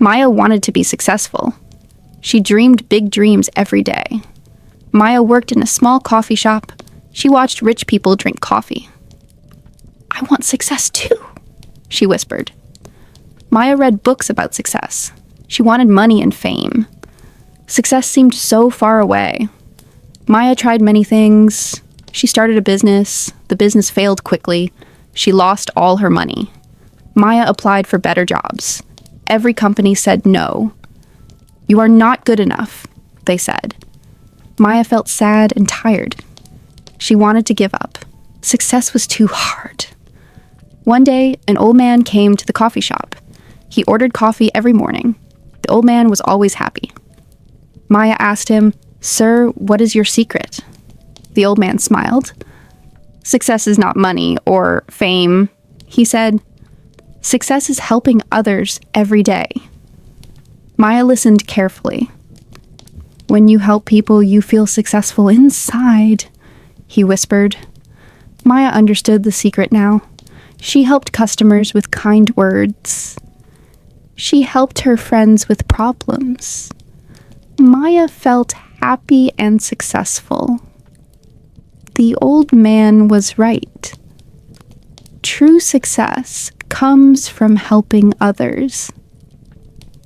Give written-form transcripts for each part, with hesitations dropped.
Maya wanted to be successful. She dreamed big dreams every day. Maya worked in a small coffee shop. She watched rich people drink coffee. "I want success too," she whispered. Maya read books about success. She wanted money and fame. Success seemed so far away. Maya tried many things. She started a business. The business failed quickly. She lost all her money. Maya applied for better jobs. Every company said no. "You are not good enough," they said. Maya felt sad and tired. She wanted to give up. Success was too hard. One day, an old man came to the coffee shop. He ordered coffee every morning. The old man was always happy. Maya asked him, "Sir, what is your secret?" The old man smiled. "Success is not money or fame," he said. "Success is helping others every day." Maya listened carefully. "When you help people, you feel successful inside," he whispered. Maya understood the secret now. She helped customers with kind words. She helped her friends with problems. Maya felt happy and successful. The old man was right. True success comes from helping others.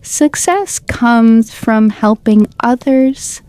Success comes from helping others